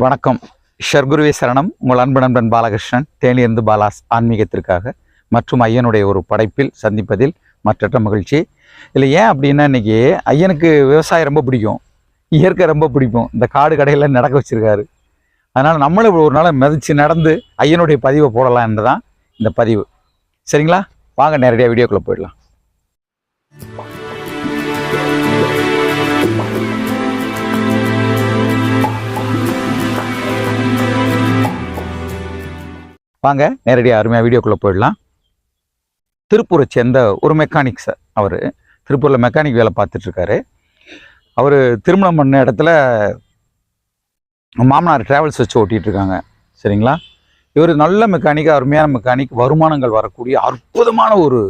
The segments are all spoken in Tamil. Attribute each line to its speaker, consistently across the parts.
Speaker 1: வணக்கம். ஷர்குருவே சரணம். உங்கள் அன்பு நண்பன் பாலகிருஷ்ணன், தேனியிருந்து பாலாஸ் ஆன்மீகத்திற்காக மற்றும் ஐயனுடைய ஒரு படைப்பில் சந்திப்பதில் மற்றற்ற மகிழ்ச்சி. இல்லை ஏன் அப்படின்னா, இன்னைக்கு ஐயனுக்கு விவசாயம் ரொம்ப பிடிக்கும், இயற்கை ரொம்ப பிடிக்கும். இந்த காடு கடையில் நடக்க வச்சிருக்காரு. அதனால் நம்மளும் ஒரு நாள் மிதிச்சு நடந்து ஐயனுடைய பதிவை போடலாம் என்று தான் இந்த பதிவு. சரிங்களா? வாங்க நேரடியாக வீடியோக்குள்ளே போயிடலாம். வாங்க நேரடியாக அருமையாக வீடியோக்குள்ளே போயிடலாம். திருப்பூரை சேர்ந்த ஒரு மெக்கானிக் சார். அவர் திருப்பூரில் மெக்கானிக் வேலை பார்த்துட்ருக்காரு. அவர் திருமணம் பண்ண இடத்துல மாமனார் ட்ராவல்ஸ் வச்சு ஓட்டிகிட்ருக்காங்க. சரிங்களா? இவர் நல்ல மெக்கானிக், அருமையான மெக்கானிக், வருமானங்கள் வரக்கூடிய அற்புதமான ஒரு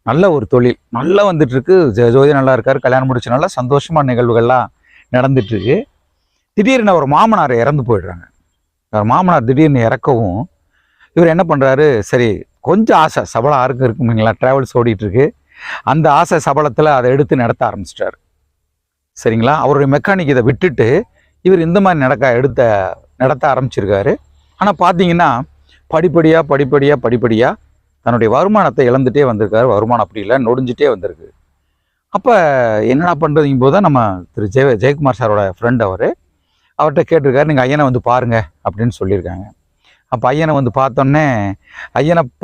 Speaker 1: நல்ல ஒரு தொழில் நல்லா வந்துட்டுருக்கு. ஜோதி நல்லா இருக்கார், கல்யாணம் முடிச்ச நல்லா சந்தோஷமான நிகழ்வுகள்லாம் நடந்துட்டுருக்கு. திடீர்னு அவர் மாமனார் இறந்து போயிடுறாங்க. அவர் மாமனார் திடீர்னு இறக்கவும் இவர் என்ன பண்ணுறாரு, சரி கொஞ்சம் ஆசை சபலம் ஆருக்கு இருக்குங்களா, ட்ராவல்ஸ் ஓடிட்டுருக்கு, அந்த ஆசை சபலத்தில் அதை எடுத்து நடத்த ஆரம்பிச்சிட்டார். சரிங்களா? அவருடைய மெக்கானிக் இதை விட்டுட்டு இவர் இந்த மாதிரி நடத்த ஆரம்பிச்சிருக்காரு. ஆனால் பார்த்தீங்கன்னா படிப்படியாக தன்னுடைய வருமானத்தை இழந்துகிட்டே வந்திருக்காரு. வருமானம் அப்படி இல்லை, நொடிஞ்சிட்டே வந்திருக்கு. அப்போ என்னடா பண்ணுறதுங்க போது தான் நம்ம திரு ஜெயக்குமார் சாரோட ஃப்ரெண்ட் அவர்கிட்ட கேட்டிருக்காரு, நீங்கள் ஐயனை வந்து பாருங்கள் அப்படின்னு சொல்லியிருக்காங்க. அப்போ ஐயனை வந்து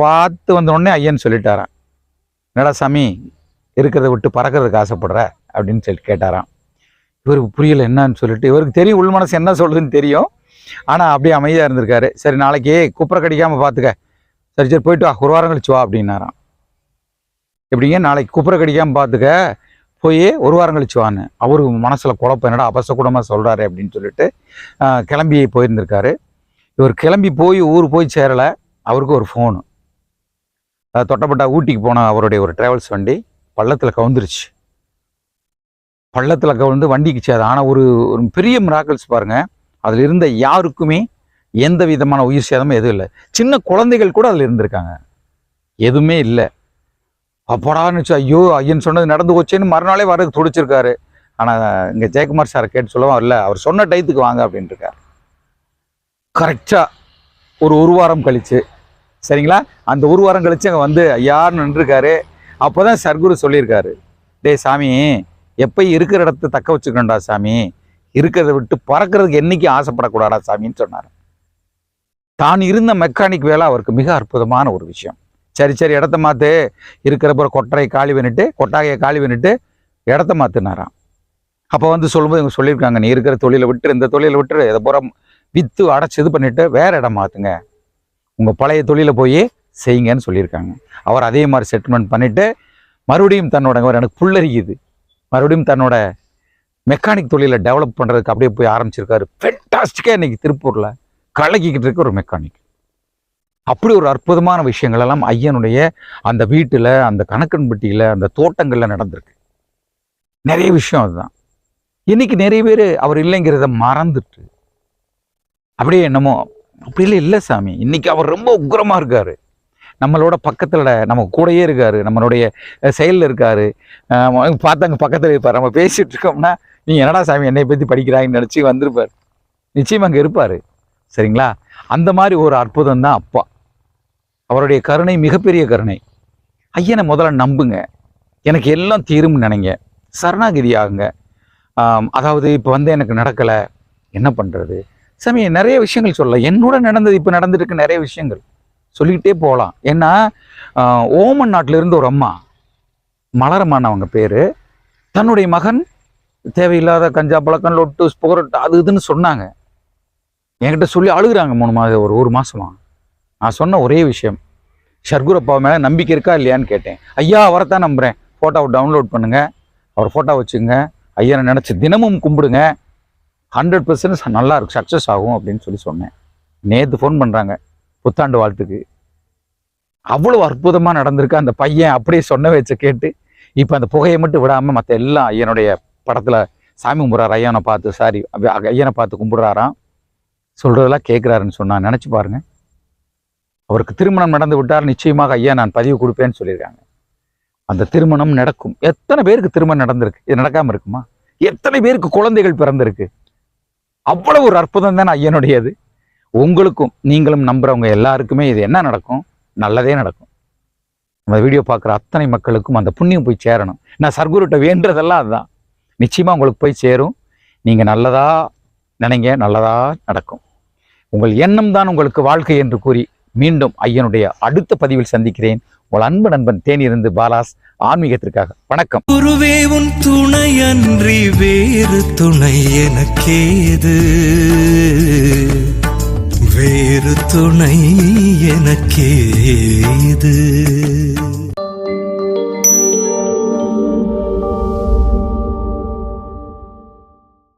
Speaker 1: பார்த்து வந்தோடனே ஐயன் சொல்லிட்டாரான், என்னடா சாமி இருக்கிறத விட்டு பறக்கிறதுக்கு ஆசைப்படுற அப்படின்னு சொல்லி கேட்டாராம். இவருக்கு புரியலை என்னன்னு சொல்லிட்டு. இவருக்கு தெரியும் உள் மனசு என்ன சொல்லுதுன்னு தெரியும். ஆனால் அப்படியே அமைதியாக இருந்திருக்காரு. சரி நாளைக்கு குப்புற கடிக்காமல் பார்த்துக்க, சரி போயிட்டு வா, ஒரு வாரம் கழிச்சு வா அப்படின்னாராம். எப்படிங்க நாளைக்கு குப்புற கடிக்காமல் பார்த்துக்க, போய் ஒரு வாரம் கழிச்சு வான்னு. அவருக்கு மனசில் குழப்பம், என்னடா அபசகுடமாக சொல்கிறாரு அப்படின்னு சொல்லிட்டு கிளம்பி போயிருந்திருக்காரு. இவர் கிளம்பி போய் ஊர் போய் சேரலை. அவருக்கு ஒரு ஃபோனு, தொட்டப்பட்டா ஊட்டிக்கு போன அவருடைய ஒரு ட்ராவல்ஸ் வண்டி பள்ளத்தில் கவுந்துருச்சு. பள்ளத்தில் கவுந்து வண்டிக்கு சேத. ஆனால் ஒரு பெரிய மிராக்கிள்ஸ் பாருங்கள், அதில் இருந்த யாருக்குமே எந்த விதமான உயிர் சேதமும் எதுவும் இல்லை. சின்ன குழந்தைகள் கூட அதில் இருந்திருக்காங்க, எதுவுமே இல்லை. அப்படான்னு ஐயோ ஐயன் சொன்னது நடந்து போச்சேன்னு மறுநாளே வரதுக்கு துடிச்சிருக்காரு. ஆனால் இங்கே ஜெயக்குமார் சாரை கேட்டு சொல்லவும் இல்லை, அவர் சொன்ன டயத்துக்கு வாங்க அப்படின்ட்டு இருக்காரு. கரெக்டாக ஒரு வாரம் கழிச்சு, சரிங்களா, அந்த ஒரு வாரம் கழிச்சு அங்கே வந்து ஐயான்னு நின்றுருக்காரு. அப்போ தான் சர்க்குரு சொல்லியிருக்காரு, டேய் சாமி, எப்போ இருக்கிற இடத்த தக்க வச்சுக்கணும்டா சாமி, இருக்கிறத விட்டு பறக்கிறதுக்கு என்றைக்கும் ஆசைப்படக்கூடாதா சாமின்னு சொன்னார். தான் இருந்த மெக்கானிக் வேலை அவருக்கு மிக அற்புதமான ஒரு விஷயம். சரி இடத்த மாற்று, இருக்கிற கொட்டாயை காலி பண்ணிட்டு இடத்த மாற்றினாராம். அப்போ வந்து சொல்லும்போது இவங்க சொல்லியிருக்காங்க, நீ இருக்கிற தொழிலை விட்டு இந்த தொழிலை விட்டு இதை பூரா விற்று அடைச்சி இது பண்ணிவிட்டு வேறு இடம் மாற்றுங்க, உங்கள் பழைய தொழிலை போய் செய்யுங்கன்னு சொல்லியிருக்காங்க. அவர் அதே மாதிரி செட்டில்மெண்ட் பண்ணிவிட்டு மறுபடியும் எனக்கு புல்லரிக்குது, மறுபடியும் தன்னோட மெக்கானிக் தொழிலை டெவலப் பண்ணுறதுக்கு அப்படியே போய் ஆரம்பிச்சிருக்காரு. ஃபென்டாஸ்டிக்காக இன்றைக்கி திருப்பூரில் கலக்கிக்கிட்டு இருக்க ஒரு மெக்கானிக். அப்படி ஒரு அற்புதமான விஷயங்கள் எல்லாம் ஐயனுடைய அந்த வீட்டில், அந்த கணக்கன்பட்டியில், அந்த தோட்டங்களில் நடந்திருக்கு. நிறைய விஷயம் அதுதான். இன்னைக்கு நிறைய பேர் அவர் இல்லைங்கிறத மறந்துட்டு அப்படியே என்னமோ அப்படி இல்லை சாமி, இன்னைக்கு அவர் ரொம்ப உக்ரமாக இருக்காரு, நம்மளோட பக்கத்தில், நம்ம கூடயே இருக்காரு, நம்மளுடைய செயலில் இருக்காரு. பார்த்தாங்க பக்கத்தில் இருப்பார். நம்ம பேசிகிட்டு இருக்கோம்னா, நீ என்னடா சாமி என்னை பற்றி படிக்கிறாங்கன்னு நினச்சி வந்திருப்பார். நிச்சயம் அங்கே இருப்பார். சரிங்களா? அந்த மாதிரி ஒரு அற்புதம் தான் அப்பா. அவருடைய கருணை மிகப்பெரிய கருணை. ஐயனை முதல்ல நம்புங்க, எனக்கு எல்லாம் தீரும்னு நினைங்க, சரணாகிதி ஆகுங்க. அதாவது இப்போ வந்து எனக்கு நடக்கலை, என்ன பண்ணுறது சாமி, நிறைய விஷயங்கள் சொல்லலாம். என்னோட நடந்தது, இப்போ நடந்துருக்கு நிறைய விஷயங்கள் சொல்லிக்கிட்டே போகலாம். ஏன்னா ஓமன் நாட்டிலிருந்து ஒரு அம்மா, மலரம்மான் அவங்க பேர், தன்னுடைய மகன் தேவையில்லாத கஞ்சா பழக்கம், லொட்டு புகரட்டு அது இதுன்னு சொன்னாங்க. என்கிட்ட சொல்லி அழுகுறாங்க 3 மாதம், ஒரு மாதமா. நான் சொன்ன ஒரே விஷயம், ஷர்குரப்பா மேலே நம்பிக்கை இருக்கா இல்லையான்னு கேட்டேன். ஐயா அவரைத்தான் நம்புகிறேன், ஃபோட்டோவை டவுன்லோட் பண்ணுங்கள், அவர் ஃபோட்டோ வச்சுங்க, ஐயனை நினச்சி தினமும் கும்பிடுங்க, 100% நல்லா இருக்கும், சக்ஸஸ் ஆகும் அப்படின்னு சொல்லி சொன்னேன். நேற்று ஃபோன் பண்ணுறாங்க புத்தாண்டு வாழ்த்துக்கு. அவ்வளோ அற்புதமாக நடந்திருக்கு. அந்த பையன் அப்படியே சொன்ன வச்ச கேட்டு இப்போ அந்த புகையை மட்டும் விடாமல் மற்ற எல்லாம் ஐயனுடைய படத்தில் சாமி கும்பிட்றாரு. ஐயனை பார்த்து கும்பிட்றாராம், சொல்கிறதெல்லாம் கேட்குறாருன்னு சொன்னான். நினச்சி பாருங்கள், அவருக்கு திருமணம் நடந்து விட்டார், நிச்சயமாக ஐயா நான் பதிவு கொடுப்பேன்னு சொல்லியிருக்காங்க. அந்த திருமணம் நடக்கும். எத்தனை பேருக்கு திருமணம் நடந்திருக்கு, இது நடக்காமல் இருக்குமா? எத்தனை பேருக்கு குழந்தைகள் பிறந்திருக்கு? அவ்வளவு ஒரு அற்புதம் தானே ஐயனுடையது. உங்களுக்கும் நீங்களும் நம்புறவங்க எல்லாருக்குமே இது என்ன நடக்கும்? நல்லதே நடக்கும். நம்ம வீடியோ பார்க்குற அத்தனை மக்களுக்கும் அந்த புண்ணியம் போய் சேரணும். நான் சர்க்குருட்ட வேண்டுறதெல்லாம் அதுதான். நிச்சயமா உங்களுக்கு போய் சேரும். நீங்க நல்லதா நினைங்க, நல்லதா நடக்கும். உங்கள் எண்ணம் தான் உங்களுக்கு வாழ்க்கை என்று கூறி மீண்டும் ஐயனுடைய அடுத்த பதிவில் சந்திக்கிறேன். உங்கள் அன்பு நண்பன் தேனியிருந்து பாலாஸ், ஆன்மீகத்திற்காக. வணக்கம்.
Speaker 2: குருவே உன் துணையன்றி வேறு துணை எனக்கேது, வேறு துணை எனக்கேது.